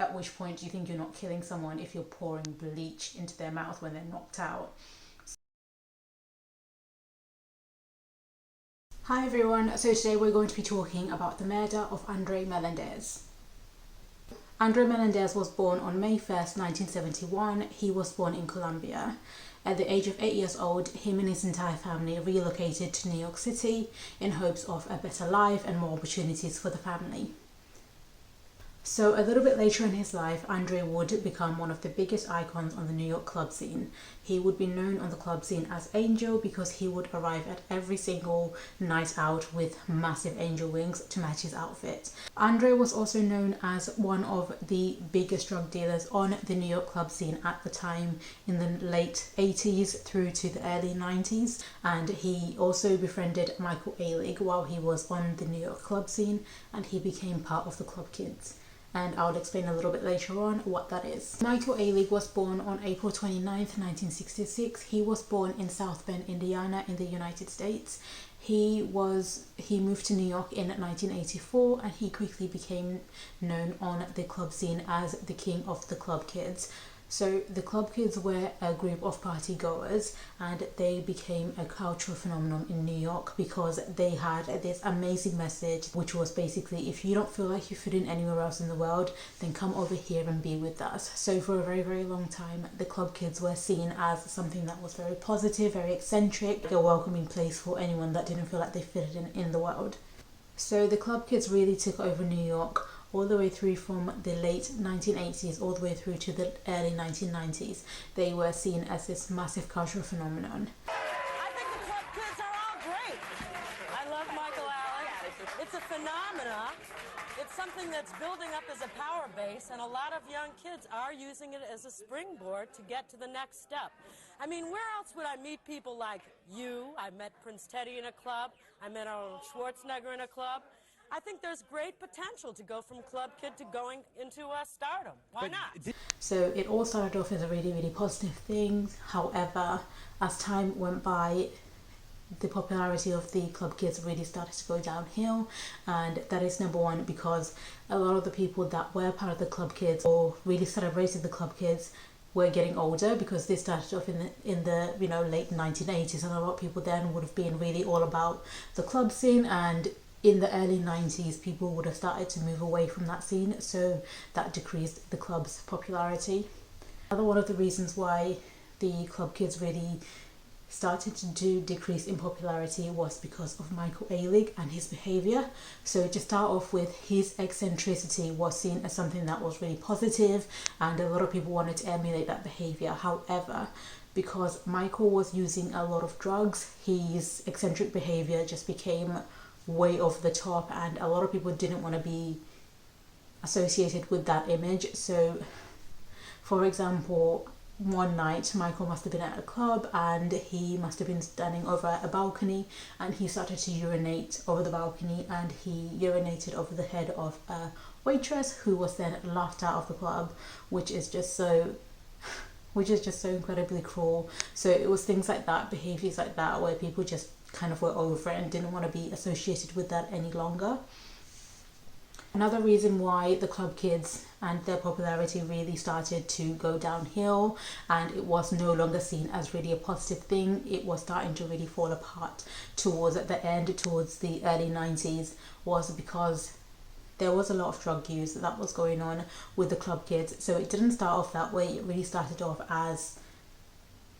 at which point you think you're not killing someone if you're pouring bleach into their mouth when they're knocked out. Hi everyone, so today we're going to be talking about the murder of Andre Melendez. Andre Melendez was born on May 1st, 1971. He was born in Colombia. At the age of 8 years old, him and his entire family relocated to New York City in hopes of a better life and more opportunities for the family. So a little bit later in his life, Andre would become one of the biggest icons on the New York club scene. He would be known on the club scene as Angel because he would arrive at every single night out with massive angel wings to match his outfit. Andre was also known as one of the biggest drug dealers on the New York club scene at the time in the late 80s through to the early 90s, and he also befriended Michael Alig while he was on the New York club scene, and he became part of the Club Kids. And I'll explain a little bit later on what that is. Michael Alig was born on April 29th, 1966. He was born in South Bend, Indiana in the United States. He moved to New York in 1984, and he quickly became known on the club scene as the king of the Club Kids. So the Club Kids were a group of party goers, and they became a cultural phenomenon in New York because they had this amazing message, which was basically, if you don't feel like you fit in anywhere else in the world, then come over here and be with us. So for a very, very long time, the Club Kids were seen as something that was very positive, very eccentric, a welcoming place for anyone that didn't feel like they fitted in the world. So the Club Kids really took over New York all the way through from the late 1980s all the way through to the early 1990s. They were seen as this massive cultural phenomenon. I think the Club Kids are all great. I love Michael Allen. It's a phenomena. It's something that's building up as a power base, and a lot of young kids are using it as a springboard to get to the next step. I mean, where else would I meet people like you? I met Prince Teddy in a club. I met Arnold Schwarzenegger in a club. I think there's great potential to go from club kid to going into stardom. Why not? So it all started off as a really, really positive thing. However, as time went by, the popularity of the Club Kids really started to go downhill, and that is number one because a lot of the people that were part of the Club Kids or really celebrated the Club Kids were getting older, because they started off in the late 1980s, and a lot of people then would have been really all about the club scene, and in the early 90s people would have started to move away from that scene, so that decreased the club's popularity. Another one of the reasons why the Club Kids really started to decrease in popularity was because of Michael Alig and his behavior. So to start off with, his eccentricity was seen as something that was really positive, and a lot of people wanted to emulate that behavior. However, because Michael was using a lot of drugs, his eccentric behavior just became way over the top, and a lot of people didn't want to be associated with that image. So for example, one night Michael must have been at a club and he must have been standing over a balcony, and he started to urinate over the balcony, and he urinated over the head of a waitress who was then laughed out of the club, which is just so incredibly cruel. So it was things like that, behaviors like that, where people just kind of were over it and didn't want to be associated with that any longer. Another reason why the Club Kids and their popularity really started to go downhill, and it was no longer seen as really a positive thing, it was starting to really fall apart towards the end, towards the early 90s, was because there was a lot of drug use that was going on with the Club Kids. So it didn't start off that way. It really started off as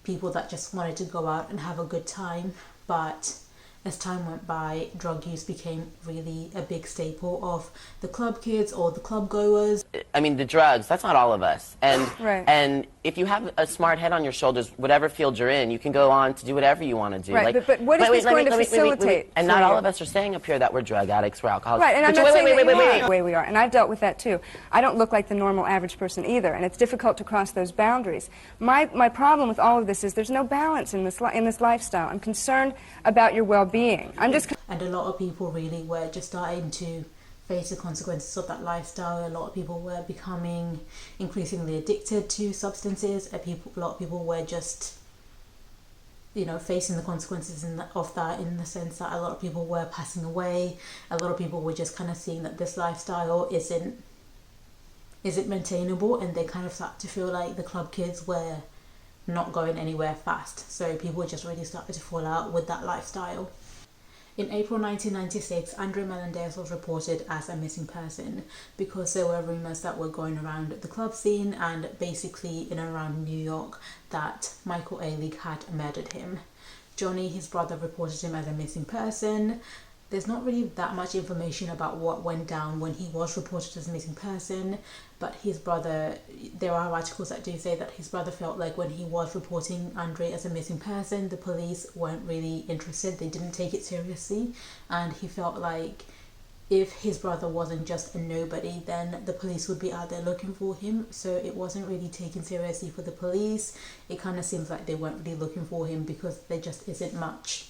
people that just wanted to go out and have a good time, but as time went by, drug use became really a big staple of the Club Kids or the club goers. I mean, the drugs, that's not all of us. And Right. and if you have a smart head on your shoulders, whatever field you're in, you can go on to do whatever you want to do. Right, Like, but what is this going to facilitate And for not all you? of us are saying up here that we're drug addicts, we're alcoholics. Right, and I'm But not saying wait, that you wait. are the way we are, and I've dealt with that too. I don't look like the normal average person either, and it's difficult to cross those boundaries. My problem with all of this is there's no balance in this lifestyle. I'm concerned about your well-being. And a lot of people really were just starting to face the consequences of that lifestyle. A lot of people were becoming increasingly addicted to substances. A lot of people were just, facing the consequences of that, in the sense that a lot of people were passing away. A lot of people were just kind of seeing that this lifestyle isn't is it maintainable? And they kind of start to feel like the club kids were not going anywhere fast. So people just really started to fall out with that lifestyle. In April 1996, Andre Melendez was reported as a missing person because there were rumours that were going around the club scene and basically in and around New York that Michael Alig had murdered him. Johnny, his brother, reported him as a missing person. There's not really that much information about what went down when he was reported as a missing person, but his brother, there are articles that do say that his brother felt like when he was reporting Andre as a missing person, the police weren't really interested, they didn't take it seriously, and he felt like if his brother wasn't just a nobody, then the police would be out there looking for him. So it wasn't really taken seriously for the police. It kind of seems like they weren't really looking for him because there just isn't much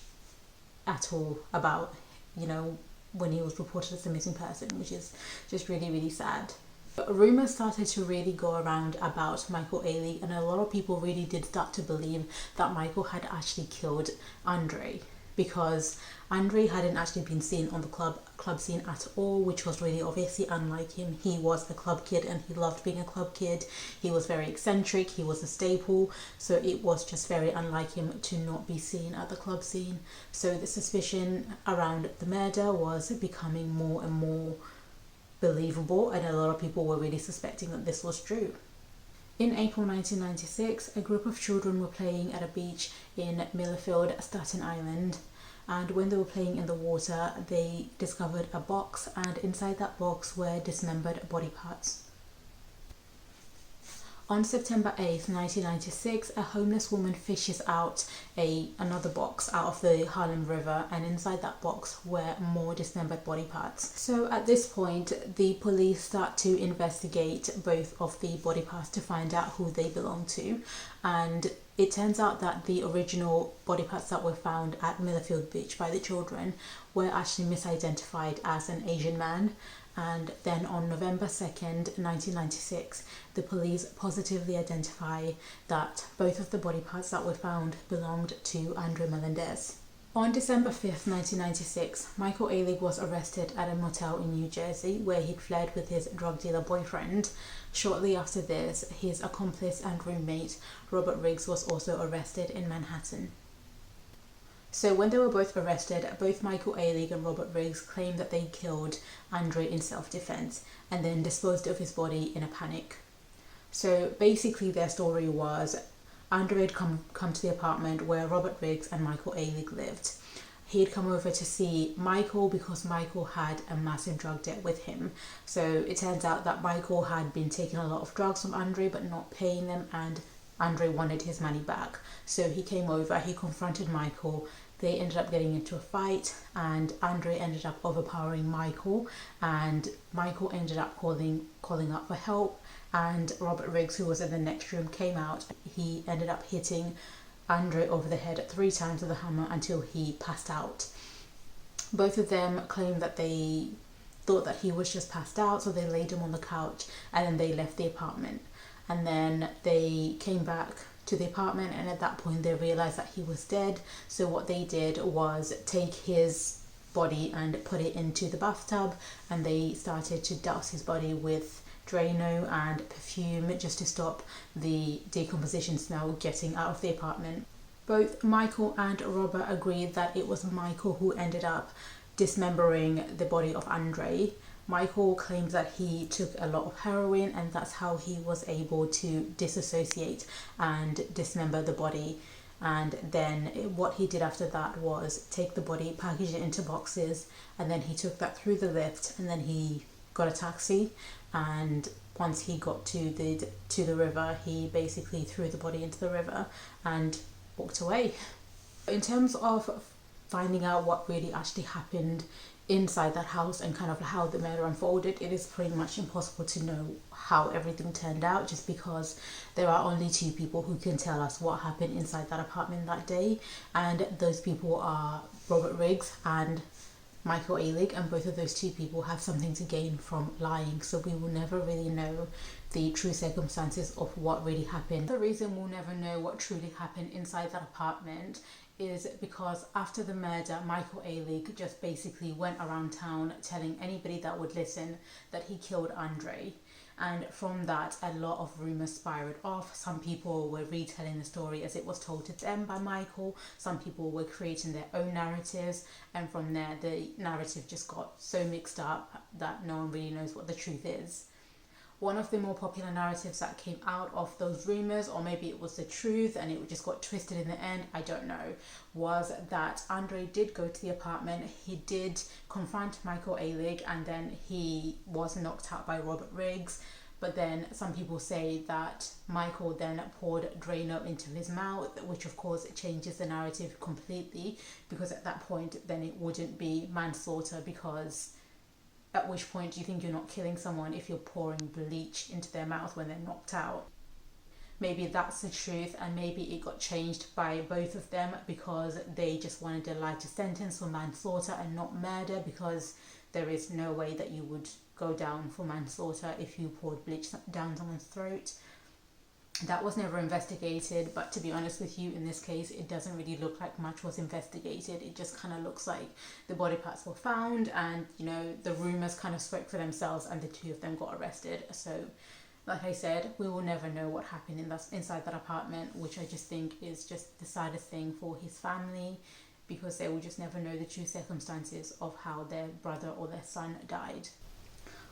at all about, you know, when he was reported as a missing person, which is just really, really sad. But rumours started to really go around about Michael Alig, and a lot of people really did start to believe that Michael had actually killed Andre, because Andre hadn't actually been seen on the club scene at all, which was really obviously unlike him. He was a club kid and he loved being a club kid. He was very eccentric, he was a staple, so it was just very unlike him to not be seen at the club scene. So the suspicion around the murder was becoming more and more believable, and a lot of people were really suspecting that this was true. In April 1996, a group of children were playing at a beach in Millerfield, Staten Island, and when they were playing in the water, they discovered a box, and inside that box were dismembered body parts. On September 8th, 1996, a homeless woman fishes out another box out of the Harlem River, and inside that box were more dismembered body parts. So at this point, the police start to investigate both of the body parts to find out who they belong to, and it turns out that the original body parts that were found at Millerfield Beach by the children were actually misidentified as an Asian man. And then on November 2nd, 1996, the police positively identify that both of the body parts that were found belonged to Andre Melendez. On December 5th, 1996, Michael Alig was arrested at a motel in New Jersey where he'd fled with his drug dealer boyfriend. Shortly after this, his accomplice and roommate, Robert Riggs, was also arrested in Manhattan. So when they were both arrested, both Michael Alig and Robert Riggs claimed that they killed Andre in self-defense and then disposed of his body in a panic. So basically their story was Andre had come to the apartment where Robert Riggs and Michael Alig lived. He had come over to see Michael because Michael had a massive drug debt with him. So it turns out that Michael had been taking a lot of drugs from Andre but not paying them, and Andre wanted his money back. So he came over, he confronted Michael, they ended up getting into a fight, and Andre ended up overpowering Michael, and Michael ended up calling up for help, and Robert Riggs, who was in the next room, came out. He ended up hitting Andre over the head 3 times with a hammer until he passed out. Both of them claimed that they thought that he was just passed out, so they laid him on the couch and then they left the apartment. And then they came back to the apartment, and at that point they realized that he was dead. So what they did was take his body and put it into the bathtub, and they started to douse his body with Drano and perfume just to stop the decomposition smell getting out of the apartment. Both Michael and Robert agreed that it was Michael who ended up dismembering the body of Andre. Michael claims that he took a lot of heroin, and that's how he was able to disassociate and dismember the body. And then what he did after that was take the body, package it into boxes, and then he took that through the lift, and then he got a taxi. And once he got to the river, he basically threw the body into the river and walked away. In terms of finding out what really actually happened inside that house and kind of how the murder unfolded, it is pretty much impossible to know how everything turned out, just because there are only 2 people who can tell us what happened inside that apartment that day, and those people are Robert Riggs and Michael Alig, and both of those 2 people have something to gain from lying, so we will never really know the true circumstances of what really happened. The reason we'll never know what truly happened inside that apartment is because after the murder, Michael Alig just basically went around town telling anybody that would listen that he killed Andre. And from that, a lot of rumours spiraled off. Some people were retelling the story as it was told to them by Michael. Some people were creating their own narratives. And from there, the narrative just got so mixed up that no one really knows what the truth is. One of the more popular narratives that came out of those rumours, or maybe it was the truth and it just got twisted in the end, I don't know, was that Andre did go to the apartment. He did confront Michael Alig, and then he was knocked out by Robert Riggs. But then some people say that Michael then poured Drano into his mouth, which of course changes the narrative completely, because at that point then it wouldn't be manslaughter, because at which point do you think you're not killing someone if you're pouring bleach into their mouth when they're knocked out? Maybe that's the truth, and maybe it got changed by both of them because they just wanted a lighter sentence for manslaughter and not murder, because there is no way that you would go down for manslaughter if you poured bleach down someone's throat. That was never investigated, but to be honest with you, in this case, it doesn't really look like much was investigated. It just kind of looks like the body parts were found, and you know, the rumors kind of spoke for themselves, and the two of them got arrested. So like I said, we will never know what happened inside that apartment, which I just think is just the saddest thing for his family, because they will just never know the true circumstances of how their brother or their son died.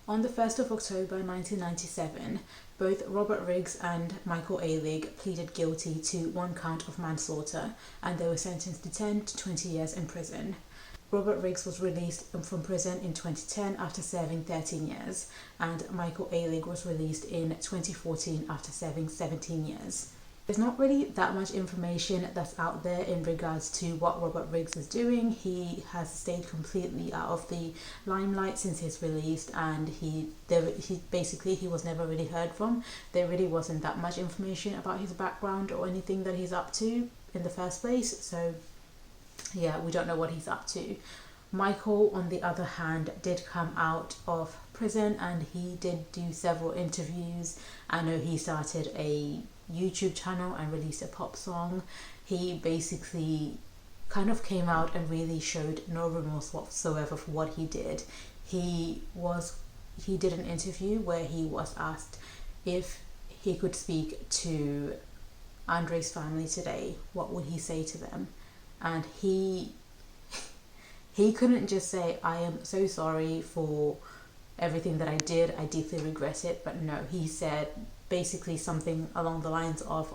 On the 1st of October 1997, both Robert Riggs and Michael Alig pleaded guilty to 1 count of manslaughter, and they were sentenced to 10 to 20 years in prison. Robert Riggs was released from prison in 2010 after serving 13 years, and Michael Alig was released in 2014 after serving 17 years. There's not really that much information that's out there in regards to what Robert Riggs is doing. He has stayed completely out of the limelight since his release, and he was never really heard from. There really wasn't that much information about his background or anything that he's up to in the first place. So yeah, we don't know what he's up to. Michael, on the other hand, did come out of prison and he did do several interviews. I know he started a YouTube channel and released a pop song. He basically kind of came out and really showed no remorse whatsoever for what he did. He did an interview where he was asked if he could speak to Andre's family today, what would he say to them? And he couldn't just say, I am so sorry for everything that I did, I deeply regret it. But no, he said basically something along the lines of,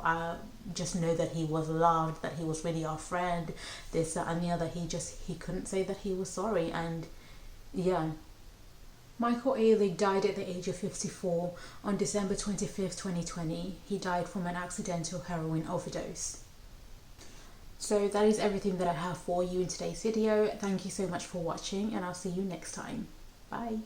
just know that he was loved, that he was really our friend, this, that and the other. He couldn't say that he was sorry. And yeah, Michael Alig died at the age of 54 on December 25th, 2020. He died from an accidental heroin overdose. So that is everything that I have for you in today's video. Thank you so much for watching, and I'll see you next time. Bye.